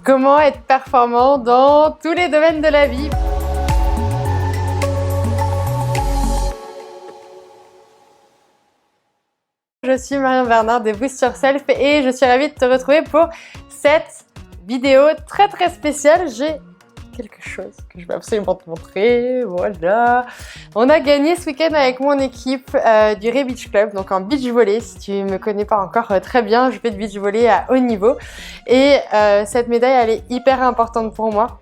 Comment être performant dans tous les domaines de la vie. Je suis Marion Bernard de Boost Yourself et je suis ravie de te retrouver pour cette vidéo très spéciale. J'ai quelque chose que je vais absolument te montrer. Voilà. On a gagné ce week-end avec mon équipe du Ray Beach Club, donc en beach volley. Si tu me connais pas encore très bien, je fais de beach volley à haut niveau. Et cette médaille, elle est hyper importante pour moi.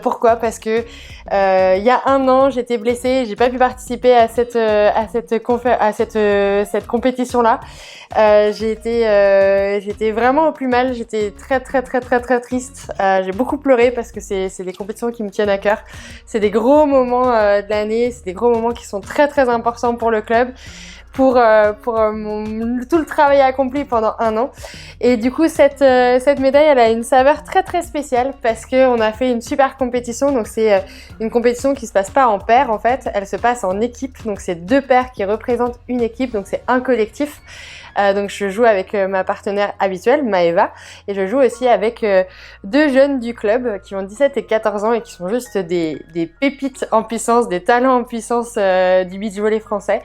Pourquoi? Parce que il y a un an, j'étais blessée, j'ai pas pu participer à cette compétition-là. J'étais vraiment au plus mal, j'étais très triste. J'ai beaucoup pleuré parce que c'est des compétitions qui me tiennent à cœur. C'est des gros moments de l'année, c'est des gros moments qui sont très importants pour le club. Pour tout le travail accompli pendant un an. Et du coup, cette médaille, elle a une saveur très spéciale parce que on a fait une super compétition. Donc c'est une compétition qui se passe pas en paire en fait, elle se passe en équipe. Donc c'est deux paires qui représentent une équipe, donc c'est un collectif. Donc je joue avec ma partenaire habituelle, Maëva, et je joue aussi avec deux jeunes du club qui ont 17 et 14 ans et qui sont juste des pépites en puissance, des talents en puissance du beach volley français.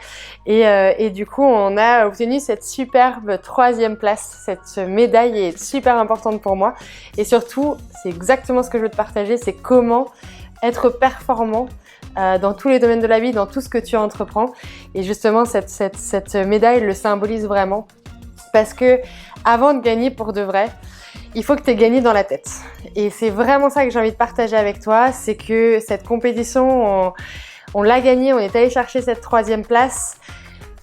Et du coup, on a obtenu cette superbe 3e place. Cette médaille est super importante pour moi. Et surtout, c'est exactement ce que je veux te partager, c'est comment être performant dans tous les domaines de la vie, dans tout ce que tu entreprends. Et justement, cette médaille le symbolise vraiment. Parce que avant de gagner pour de vrai, il faut que tu aies gagné dans la tête. Et c'est vraiment ça que j'ai envie de partager avec toi. C'est que cette compétition, on l'a gagnée, on est allé chercher cette 3e place.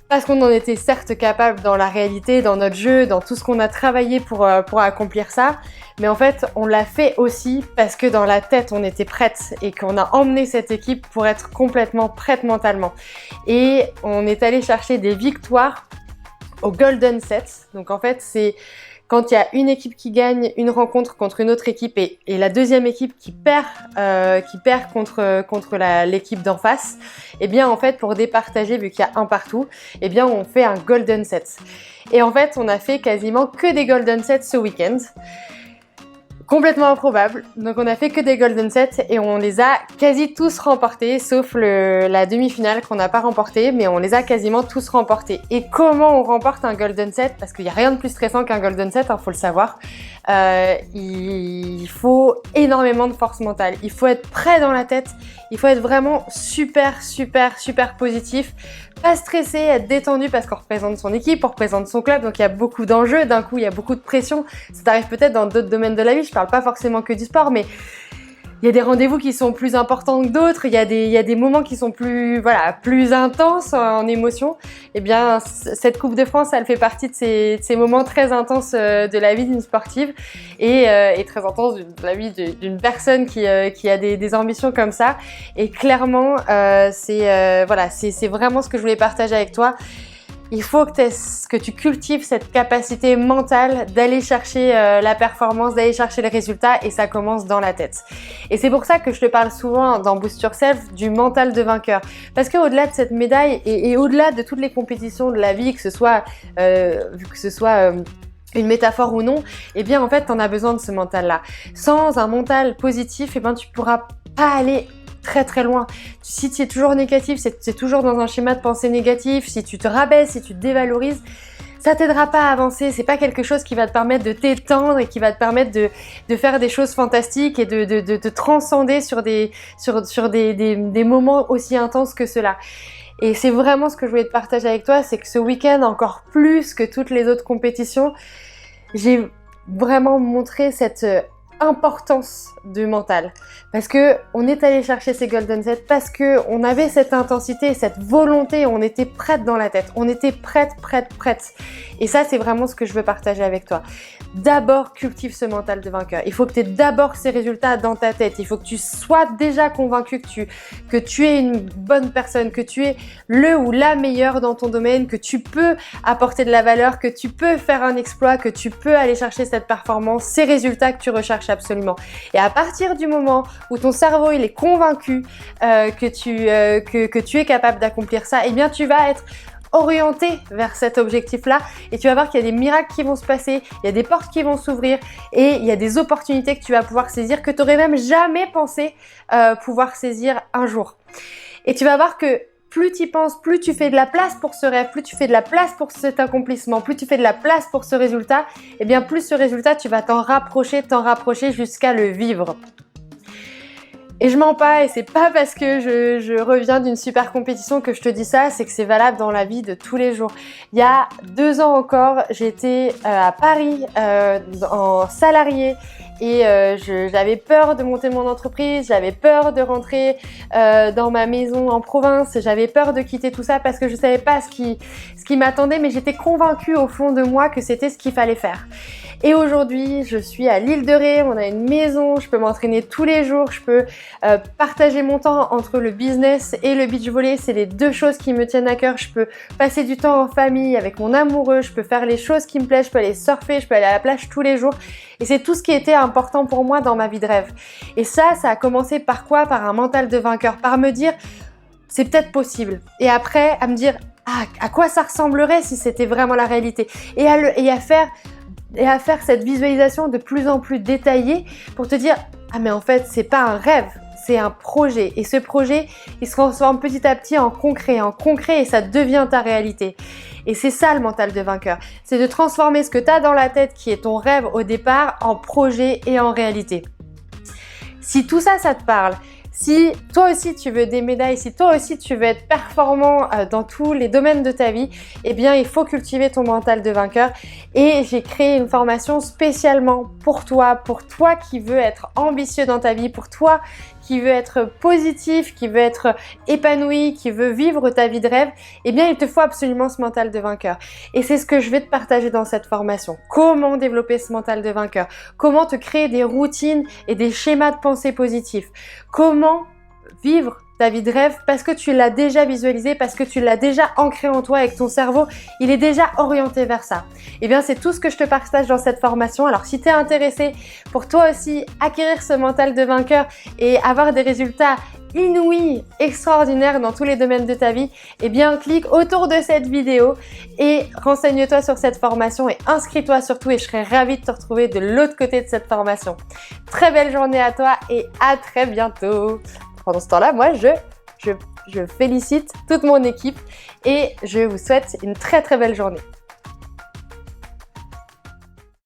Parce qu'on en était certes capable dans la réalité, dans notre jeu, dans tout ce qu'on a travaillé pour accomplir ça. Mais en fait, on l'a fait aussi parce que dans la tête, on était prête et qu'on a emmené cette équipe pour être complètement prête mentalement. Et on est allé chercher des victoires au Golden Set. Donc en fait, c'est quand il y a une équipe qui gagne une rencontre contre une autre équipe et la deuxième équipe qui perd contre l'équipe d'en face, et bien en fait pour départager vu qu'il y a un partout, et bien on fait un Golden Set. Et en fait on a fait quasiment que des Golden Sets ce week-end. Complètement improbable. Donc on a fait que des Golden Sets et on les a quasi tous remportés, sauf la demi-finale qu'on n'a pas remportée, mais on les a quasiment tous remportés. Et comment on remporte un Golden Set? Parce qu'il n'y a rien de plus stressant qu'un Golden Set, faut le savoir. Il faut énormément de force mentale. Il faut être prêt dans la tête. Il faut être vraiment super positif. Pas stressé, être détendu parce qu'on représente son équipe, on représente son club, donc il y a beaucoup d'enjeux, d'un coup il y a beaucoup de pression. Ça t'arrive peut-être dans d'autres domaines de la vie, je parle pas forcément que du sport, mais il y a des rendez-vous qui sont plus importants que d'autres, il y a des moments qui sont plus intenses en émotion. Et bien cette Coupe de France, elle fait partie de ces moments très intenses de la vie d'une sportive et très intense de la vie d'une personne qui a des ambitions comme ça. Et clairement, c'est vraiment ce que je voulais partager avec toi. Il faut que tu cultives cette capacité mentale d'aller chercher la performance, d'aller chercher le résultat, et ça commence dans la tête. Et c'est pour ça que je te parle souvent dans Boost Yourself du mental de vainqueur. Parce qu'au-delà de cette médaille et au-delà de toutes les compétitions de la vie, que ce soit une métaphore ou non, eh bien en fait t'en as besoin de ce mental-là. Sans un mental positif, eh ben tu pourras pas aller très loin. Si tu es toujours négatif, c'est toujours dans un schéma de pensée négatif, si tu te rabaisses, si tu te dévalorises, ça t'aidera pas à avancer. C'est pas quelque chose qui va te permettre de t'étendre et qui va te permettre de faire des choses fantastiques et de te transcender sur des moments aussi intenses que cela. Et c'est vraiment ce que je voulais te partager avec toi, c'est que ce week-end, encore plus que toutes les autres compétitions, j'ai vraiment montré cette importance du mental. Parce que on est allé chercher ces Golden Sets, parce que on avait cette intensité, cette volonté, on était prête dans la tête, on était prête. Et ça, c'est vraiment ce que je veux partager avec toi. D'abord, cultive ce mental de vainqueur. Il faut que tu aies d'abord ces résultats dans ta tête. Il faut que tu sois déjà convaincu que tu es une bonne personne, que tu es le ou la meilleure dans ton domaine, que tu peux apporter de la valeur, que tu peux faire un exploit, que tu peux aller chercher cette performance, ces résultats que tu recherches absolument. Et à partir du moment où ton cerveau il est convaincu que tu es capable d'accomplir ça, eh bien tu vas être orienter vers cet objectif-là et tu vas voir qu'il y a des miracles qui vont se passer, il y a des portes qui vont s'ouvrir et il y a des opportunités que tu vas pouvoir saisir que tu n'aurais même jamais pensé pouvoir saisir un jour. Et tu vas voir que plus tu y penses, plus tu fais de la place pour ce rêve, plus tu fais de la place pour cet accomplissement, plus tu fais de la place pour ce résultat, et bien plus ce résultat, tu vas t'en rapprocher jusqu'à le vivre. Et je mens pas, et c'est pas parce que je reviens d'une super compétition que je te dis ça, c'est que c'est valable dans la vie de tous les jours. Il y a 2 ans encore, j'étais à Paris en salarié et j'avais peur de monter mon entreprise, j'avais peur de rentrer dans ma maison en province, j'avais peur de quitter tout ça parce que je savais pas ce qui m'attendait, mais j'étais convaincue au fond de moi que c'était ce qu'il fallait faire. Et aujourd'hui, je suis à l'île de Ré, on a une maison, je peux m'entraîner tous les jours, je peux partager mon temps entre le business et le beach volley, c'est les 2 choses qui me tiennent à cœur. Je peux passer du temps en famille avec mon amoureux, je peux faire les choses qui me plaisent, je peux aller surfer, je peux aller à la plage tous les jours. Et c'est tout ce qui était important pour moi dans ma vie de rêve. Et ça a commencé par quoi? Par un mental de vainqueur, par me dire c'est peut-être possible. Et après, à me dire à quoi ça ressemblerait si c'était vraiment la réalité. Et à faire cette visualisation de plus en plus détaillée pour te dire ah mais en fait c'est pas un rêve, c'est un projet et ce projet il se transforme petit à petit en concret et ça devient ta réalité. Et c'est ça le mental de vainqueur, c'est de transformer ce que tu as dans la tête qui est ton rêve au départ en projet et en réalité. Si tout ça te parle, si toi aussi tu veux des médailles, si toi aussi tu veux être performant dans tous les domaines de ta vie, eh bien il faut cultiver ton mental de vainqueur et j'ai créé une formation spécialement pour toi qui veux être ambitieux dans ta vie, pour toi qui veut être positif, qui veut être épanoui, qui veut vivre ta vie de rêve, eh bien il te faut absolument ce mental de vainqueur. Et c'est ce que je vais te partager dans cette formation. Comment développer ce mental de vainqueur? Comment te créer des routines et des schémas de pensée positifs? Comment vivre ta vie de rêve parce que tu l'as déjà visualisé, parce que tu l'as déjà ancré en toi avec ton cerveau, il est déjà orienté vers ça. Et bien c'est tout ce que je te partage dans cette formation. Alors si tu es intéressé pour toi aussi acquérir ce mental de vainqueur et avoir des résultats inouïs, extraordinaires dans tous les domaines de ta vie, eh bien clique autour de cette vidéo et renseigne-toi sur cette formation et inscris-toi surtout et je serai ravie de te retrouver de l'autre côté de cette formation. Très belle journée à toi et à très bientôt. Pendant ce temps-là, moi, je félicite toute mon équipe et je vous souhaite une très très belle journée.